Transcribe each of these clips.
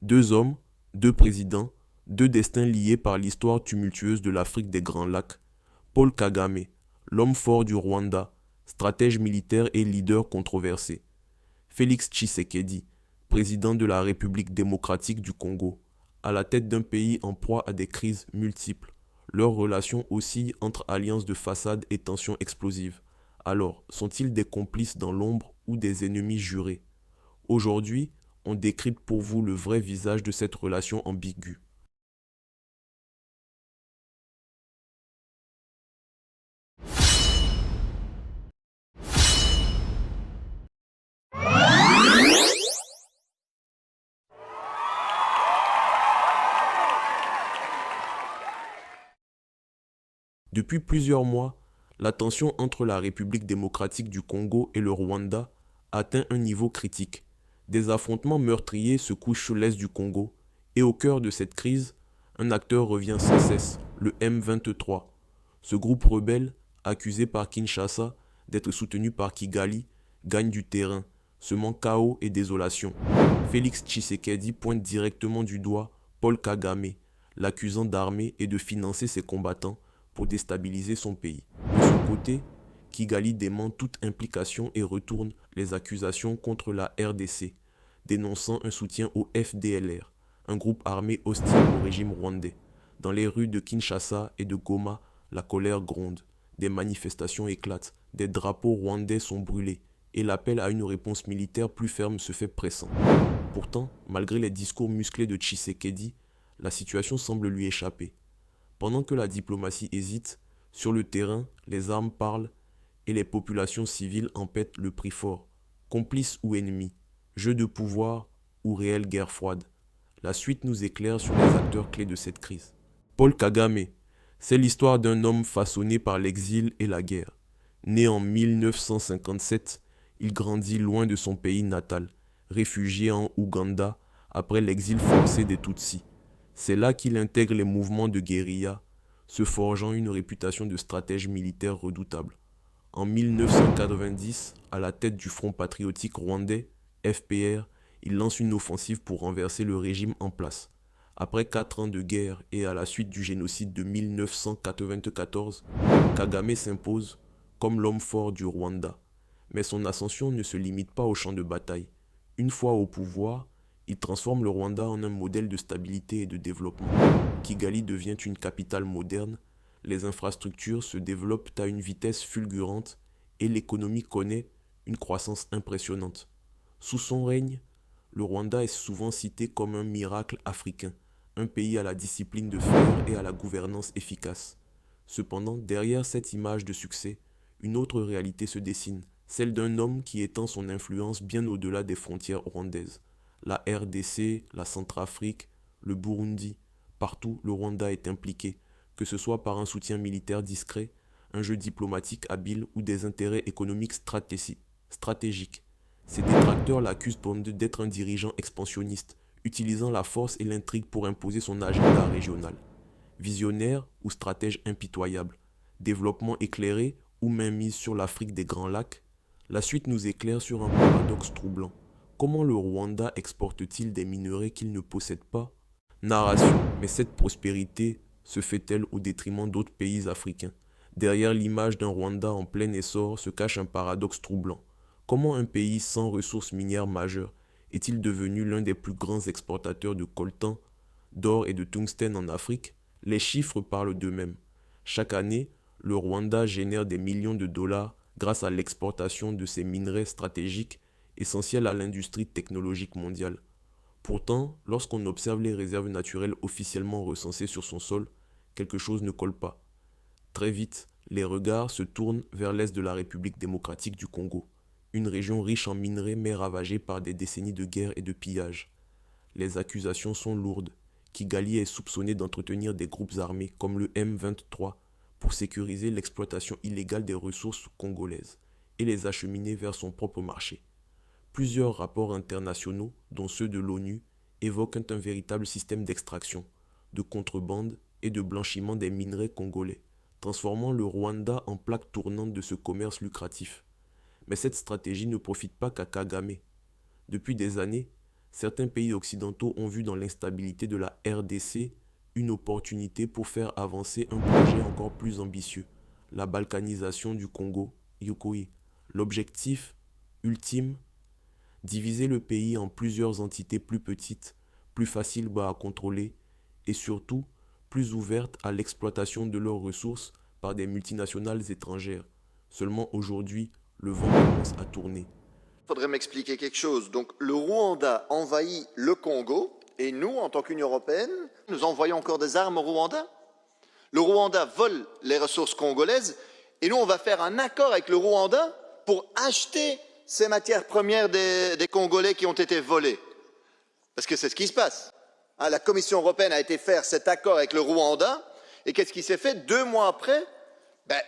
Deux hommes, deux présidents, deux destins liés par l'histoire tumultueuse de l'Afrique des Grands Lacs. Paul Kagame, l'homme fort du Rwanda, stratège militaire et leader controversé. Félix Tshisekedi, président de la République démocratique du Congo, à la tête d'un pays en proie à des crises multiples. Leurs relations oscillent entre alliances de façade et tensions explosives. Alors, sont-ils des complices dans l'ombre ou des ennemis jurés? Aujourd'hui, on décrypte pour vous le vrai visage de cette relation ambiguë. Depuis plusieurs mois, la tension entre la République démocratique du Congo et le Rwanda atteint un niveau critique. Des affrontements meurtriers se couchent sur l'est du Congo, et au cœur de cette crise, un acteur revient sans cesse, le M23. Ce groupe rebelle, accusé par Kinshasa d'être soutenu par Kigali, gagne du terrain, semant chaos et désolation. Félix Tshisekedi pointe directement du doigt Paul Kagame, l'accusant d'armer et de financer ses combattants pour déstabiliser son pays. De son côté, Kigali dément toute implication et retourne les accusations contre la RDC, dénonçant un soutien au FDLR, un groupe armé hostile au régime rwandais. Dans les rues de Kinshasa et de Goma, la colère gronde, des manifestations éclatent, des drapeaux rwandais sont brûlés, et l'appel à une réponse militaire plus ferme se fait pressant. Pourtant, malgré les discours musclés de Tshisekedi, la situation semble lui échapper. Pendant que la diplomatie hésite, sur le terrain, les armes parlent et les populations civiles en paient le prix fort. Complices ou ennemis, jeu de pouvoir ou réelle guerre froide. La suite nous éclaire sur les acteurs clés de cette crise. Paul Kagame, c'est l'histoire d'un homme façonné par l'exil et la guerre. Né en 1957, il grandit loin de son pays natal, réfugié en Ouganda après l'exil forcé des Tutsis. C'est là qu'il intègre les mouvements de guérilla, se forgeant une réputation de stratège militaire redoutable. En 1990, à la tête du Front patriotique rwandais, FPR, il lance une offensive pour renverser le régime en place. Après 4 ans de guerre et à la suite du génocide de 1994, Kagame s'impose comme l'homme fort du Rwanda. Mais son ascension ne se limite pas au champ de bataille. Une fois au pouvoir, il transforme le Rwanda en un modèle de stabilité et de développement. Kigali devient une capitale moderne, les infrastructures se développent à une vitesse fulgurante et l'économie connaît une croissance impressionnante. Sous son règne, le Rwanda est souvent cité comme un miracle africain, un pays à la discipline de fer et à la gouvernance efficace. Cependant, derrière cette image de succès, une autre réalité se dessine, celle d'un homme qui étend son influence bien au-delà des frontières rwandaises. La RDC, la Centrafrique, le Burundi, partout le Rwanda est impliqué, que ce soit par un soutien militaire discret, un jeu diplomatique habile ou des intérêts économiques stratégiques. Ses détracteurs l'accusent d'être un dirigeant expansionniste, utilisant la force et l'intrigue pour imposer son agenda régional. Visionnaire ou stratège impitoyable, développement éclairé ou mainmise sur l'Afrique des Grands Lacs, la suite nous éclaire sur un paradoxe troublant. Comment le Rwanda exporte-t-il des minerais qu'il ne possède pas? Narration, mais cette prospérité se fait-elle au détriment d'autres pays africains? Derrière l'image d'un Rwanda en plein essor se cache un paradoxe troublant. Comment un pays sans ressources minières majeures est-il devenu l'un des plus grands exportateurs de coltan, d'or et de tungstène en Afrique? Les chiffres parlent d'eux-mêmes. Chaque année, le Rwanda génère des millions de dollars grâce à l'exportation de ces minerais stratégiques essentiels à l'industrie technologique mondiale. Pourtant, lorsqu'on observe les réserves naturelles officiellement recensées sur son sol, quelque chose ne colle pas. Très vite, les regards se tournent vers l'est de la République démocratique du Congo, une région riche en minerais mais ravagée par des décennies de guerre et de pillage. Les accusations sont lourdes. Kigali est soupçonné d'entretenir des groupes armés comme le M23 pour sécuriser l'exploitation illégale des ressources congolaises et les acheminer vers son propre marché. Plusieurs rapports internationaux, dont ceux de l'ONU, évoquent un véritable système d'extraction, de contrebande et de blanchiment des minerais congolais, transformant le Rwanda en plaque tournante de ce commerce lucratif. Mais cette stratégie ne profite pas qu'à Kagame. Depuis des années, certains pays occidentaux ont vu dans l'instabilité de la RDC une opportunité pour faire avancer un projet encore plus ambitieux, la balkanisation du Congo, Yukoi. L'objectif ultime, diviser le pays en plusieurs entités plus petites, plus faciles à contrôler et surtout plus ouvertes à l'exploitation de leurs ressources par des multinationales étrangères. Seulement aujourd'hui, le vent commence à tourner. Il faudrait m'expliquer quelque chose. Donc le Rwanda envahit le Congo et nous, en tant qu'Union européenne, nous envoyons encore des armes au Rwanda. Le Rwanda vole les ressources congolaises et nous, on va faire un accord avec le Rwanda pour acheter ces matières premières des Congolais qui ont été volées. Parce que c'est ce qui se passe. La Commission européenne a été faire cet accord avec le Rwanda et qu'est-ce qui s'est fait 2 mois après?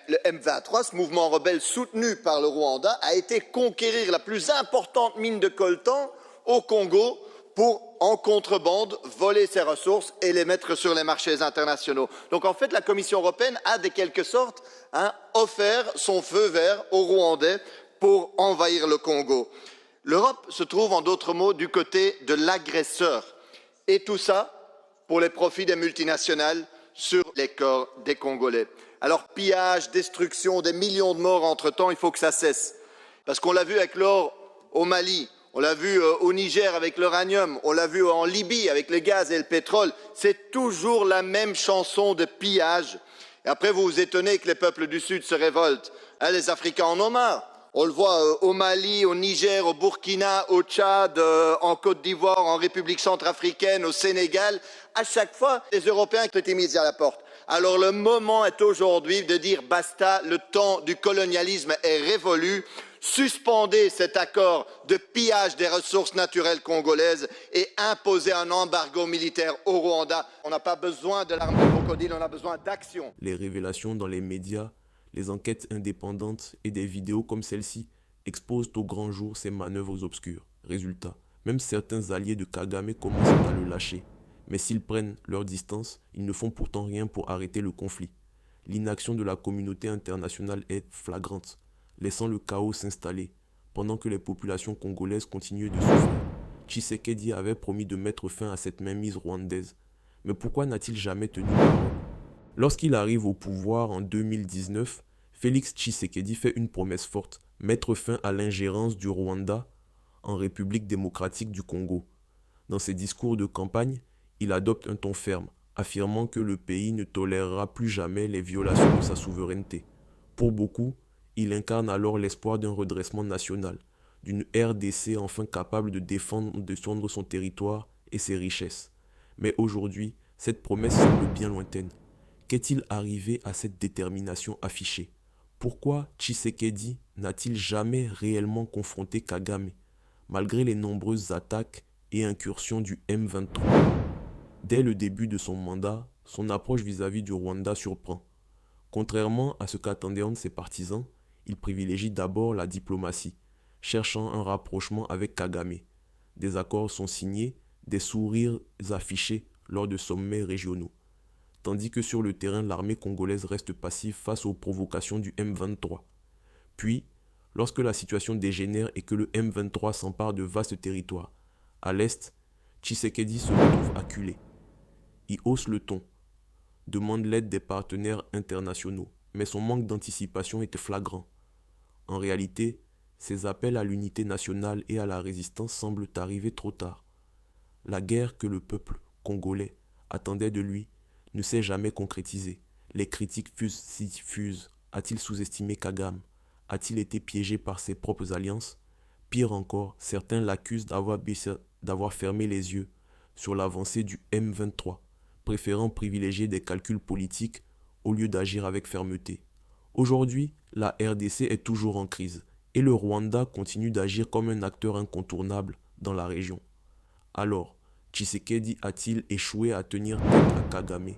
Le M23, ce mouvement rebelle soutenu par le Rwanda, a été conquérir la plus importante mine de coltan au Congo pour, en contrebande, voler ses ressources et les mettre sur les marchés internationaux. Donc en fait, la Commission européenne a de quelque sorte offert son feu vert aux Rwandais pour envahir le Congo. L'Europe se trouve, en d'autres mots, du côté de l'agresseur. Et tout ça pour les profits des multinationales sur les corps des Congolais. Alors pillage, destruction, des millions de morts entre-temps, il faut que ça cesse. Parce qu'on l'a vu avec l'or au Mali, on l'a vu au Niger avec l'uranium, on l'a vu en Libye avec le gaz et le pétrole. C'est toujours la même chanson de pillage. Et après, vous vous étonnez que les peuples du Sud se révoltent. Les Africains en ont marre. On le voit au Mali, au Niger, au Burkina, au Tchad, en Côte d'Ivoire, en République centrafricaine, au Sénégal. À chaque fois, les Européens ont été mis à la porte. Alors le moment est aujourd'hui de dire basta, le temps du colonialisme est révolu. Suspendez cet accord de pillage des ressources naturelles congolaises et imposez un embargo militaire au Rwanda. On n'a pas besoin de l'arme de crocodile, on a besoin d'action. Les révélations dans les médias, les enquêtes indépendantes et des vidéos comme celle-ci exposent au grand jour ces manœuvres obscures. Résultat, même certains alliés de Kagame commencent à le lâcher. Mais s'ils prennent leur distance, ils ne font pourtant rien pour arrêter le conflit. L'inaction de la communauté internationale est flagrante, laissant le chaos s'installer, pendant que les populations congolaises continuent de souffrir. Tshisekedi avait promis de mettre fin à cette mainmise rwandaise. Mais pourquoi n'a-t-il jamais tenu parole? Lorsqu'il arrive au pouvoir en 2019, Félix Tshisekedi fait une promesse forte, mettre fin à l'ingérence du Rwanda en République démocratique du Congo. Dans ses discours de campagne, il adopte un ton ferme, affirmant que le pays ne tolérera plus jamais les violations de sa souveraineté. Pour beaucoup, il incarne alors l'espoir d'un redressement national, d'une RDC enfin capable de défendre son territoire et ses richesses. Mais aujourd'hui, cette promesse semble bien lointaine. Qu'est-il arrivé à cette détermination affichée? Pourquoi Tshisekedi n'a-t-il jamais réellement confronté Kagame, malgré les nombreuses attaques et incursions du M23? Dès le début de son mandat, son approche vis-à-vis du Rwanda surprend. Contrairement à ce qu'attendaient ses partisans, il privilégie d'abord la diplomatie, cherchant un rapprochement avec Kagame. Des accords sont signés, des sourires affichés lors de sommets régionaux. Tandis que sur le terrain, l'armée congolaise reste passive face aux provocations du M23. Puis, lorsque la situation dégénère et que le M23 s'empare de vastes territoires, à l'est, Tshisekedi se retrouve acculé. Il hausse le ton, demande l'aide des partenaires internationaux, mais son manque d'anticipation était flagrant. En réalité, ses appels à l'unité nationale et à la résistance semblent arriver trop tard. La guerre que le peuple congolais attendait de lui ne s'est jamais concrétisée. Les critiques s'y diffusent. A-t-il sous-estimé Kagame? A-t-il été piégé par ses propres alliances? Pire encore, certains l'accusent d'avoir fermé les yeux sur l'avancée du M23, préférant privilégier des calculs politiques au lieu d'agir avec fermeté. Aujourd'hui, la RDC est toujours en crise et le Rwanda continue d'agir comme un acteur incontournable dans la région. Alors, Tshisekedi a-t-il échoué à tenir tête à Kagame?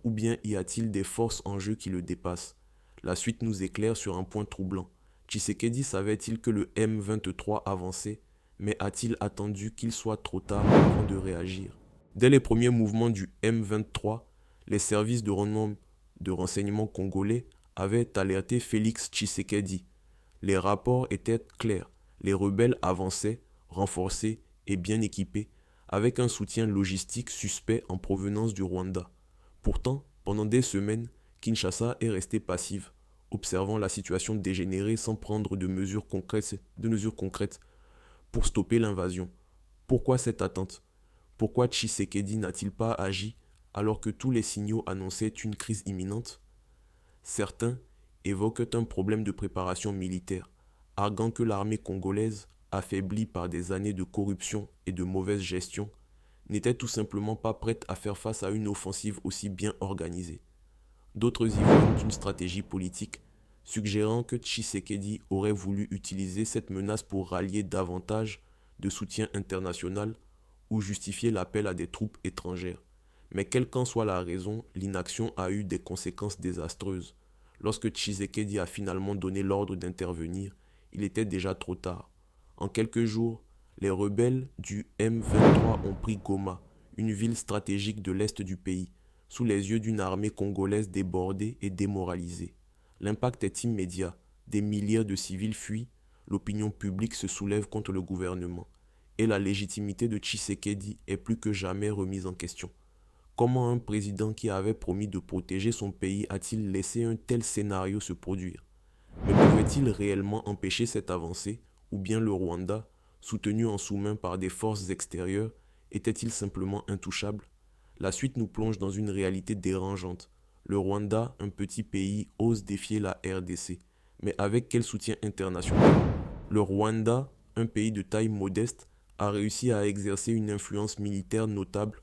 Ou bien y a-t-il des forces en jeu qui le dépassent? La suite nous éclaire sur un point troublant. Tshisekedi savait-il que le M23 avançait, mais a-t-il attendu qu'il soit trop tard avant de réagir? Dès les premiers mouvements du M23, les services de renseignement congolais avaient alerté Félix Tshisekedi. Les rapports étaient clairs. Les rebelles avançaient, renforcés et bien équipée, avec un soutien logistique suspect en provenance du Rwanda. Pourtant, pendant des semaines, Kinshasa est restée passive, observant la situation dégénérer sans prendre de mesures concrètes pour stopper l'invasion. Pourquoi cette attente? Pourquoi Tshisekedi n'a-t-il pas agi alors que tous les signaux annonçaient une crise imminente? Certains évoquent un problème de préparation militaire, arguant que l'armée congolaise, affaiblie par des années de corruption et de mauvaise gestion, n'était tout simplement pas prête à faire face à une offensive aussi bien organisée. D'autres y voient d'une stratégie politique, suggérant que Tshisekedi aurait voulu utiliser cette menace pour rallier davantage de soutien international ou justifier l'appel à des troupes étrangères. Mais quelle qu'en soit la raison, l'inaction a eu des conséquences désastreuses. Lorsque Tshisekedi a finalement donné l'ordre d'intervenir, il était déjà trop tard. En quelques jours, les rebelles du M23 ont pris Goma, une ville stratégique de l'est du pays, sous les yeux d'une armée congolaise débordée et démoralisée. L'impact est immédiat, des milliers de civils fuient, l'opinion publique se soulève contre le gouvernement, et la légitimité de Tshisekedi est plus que jamais remise en question. Comment un président qui avait promis de protéger son pays a-t-il laissé un tel scénario se produire? Mais pouvait-il réellement empêcher cette avancée, ou bien le Rwanda, soutenu en sous-main par des forces extérieures, était-il simplement intouchable? La suite nous plonge dans une réalité dérangeante. Le Rwanda, un petit pays, ose défier la RDC. Mais avec quel soutien international? Le Rwanda, un pays de taille modeste, a réussi à exercer une influence militaire notable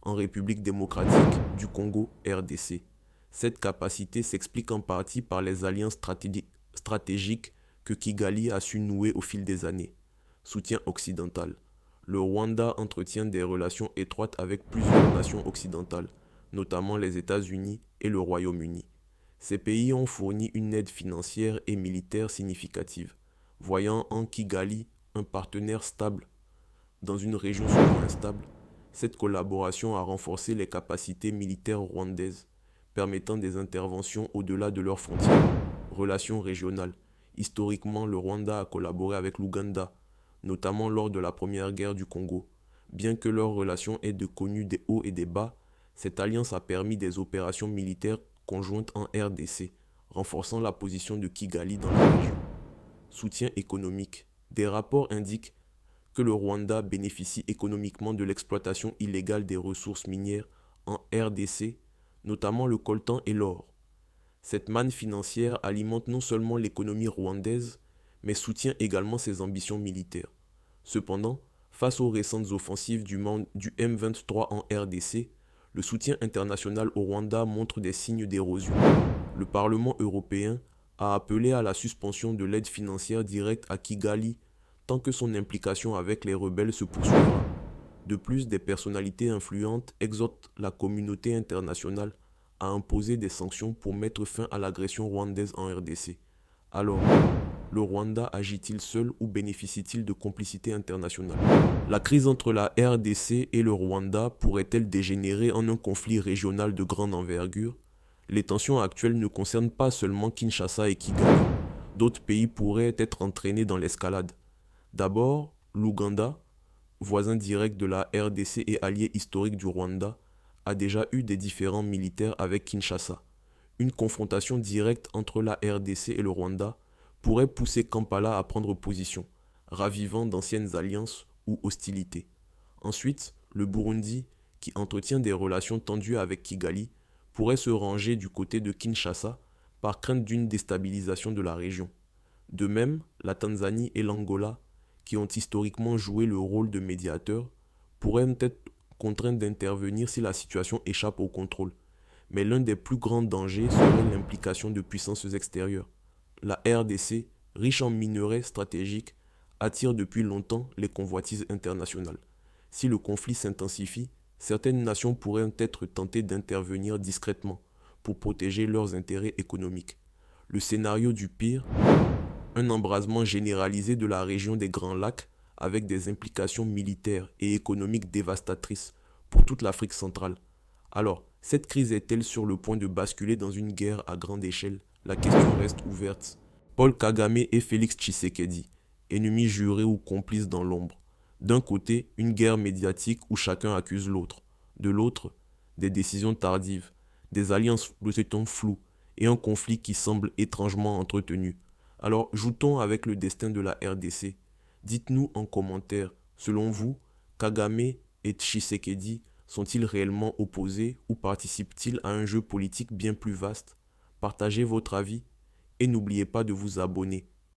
en République démocratique du Congo RDC. Cette capacité s'explique en partie par les alliances stratégiques que Kigali a su nouer au fil des années. Soutien occidental. Le Rwanda entretient des relations étroites avec plusieurs nations occidentales, notamment les États-Unis et le Royaume-Uni. Ces pays ont fourni une aide financière et militaire significative, voyant en Kigali un partenaire stable dans une région souvent instable. Cette collaboration a renforcé les capacités militaires rwandaises, permettant des interventions au-delà de leurs frontières. Relations régionales. Historiquement, le Rwanda a collaboré avec l'Ouganda, notamment lors de la première guerre du Congo. Bien que leur relation ait connu des hauts et des bas, cette alliance a permis des opérations militaires conjointes en RDC, renforçant la position de Kigali dans la région. Soutien économique. Des rapports indiquent que le Rwanda bénéficie économiquement de l'exploitation illégale des ressources minières en RDC, notamment le coltan et l'or. Cette manne financière alimente non seulement l'économie rwandaise, mais soutient également ses ambitions militaires. Cependant, face aux récentes offensives du M23 en RDC, le soutien international au Rwanda montre des signes d'érosion. Le Parlement européen a appelé à la suspension de l'aide financière directe à Kigali tant que son implication avec les rebelles se poursuivra. De plus, des personnalités influentes exhortent la communauté internationale à imposer des sanctions pour mettre fin à l'agression rwandaise en RDC. Alors, le Rwanda agit-il seul ou bénéficie-t-il de complicité internationale? La crise entre la RDC et le Rwanda pourrait-elle dégénérer en un conflit régional de grande envergure? Les tensions actuelles ne concernent pas seulement Kinshasa et Kigali. D'autres pays pourraient être entraînés dans l'escalade. D'abord, l'Ouganda, voisin direct de la RDC et allié historique du Rwanda, a déjà eu des différends militaires avec Kinshasa. Une confrontation directe entre la RDC et le Rwanda pourrait pousser Kampala à prendre position, ravivant d'anciennes alliances ou hostilités. Ensuite, le Burundi, qui entretient des relations tendues avec Kigali, pourrait se ranger du côté de Kinshasa par crainte d'une déstabilisation de la région. De même, la Tanzanie et l'Angola, qui ont historiquement joué le rôle de médiateurs, pourraient être contraints d'intervenir si la situation échappe au contrôle. Mais l'un des plus grands dangers serait l'implication de puissances extérieures. La RDC, riche en minerais stratégiques, attire depuis longtemps les convoitises internationales. Si le conflit s'intensifie, certaines nations pourraient être tentées d'intervenir discrètement pour protéger leurs intérêts économiques. Le scénario du pire, un embrasement généralisé de la région des Grands Lacs avec des implications militaires et économiques dévastatrices pour toute l'Afrique centrale. Alors, cette crise est-elle sur le point de basculer dans une guerre à grande échelle? La question reste ouverte. Paul Kagame et Félix Tshisekedi, ennemis jurés ou complices dans l'ombre. D'un côté, une guerre médiatique où chacun accuse l'autre. De l'autre, des décisions tardives, des alliances de ce temps floues et un conflit qui semble étrangement entretenu. Alors, joutons avec le destin de la RDC. Dites-nous en commentaire, selon vous, Kagame et Tshisekedi sont-ils réellement opposés ou participent-ils à un jeu politique bien plus vaste? Partagez votre avis et n'oubliez pas de vous abonner.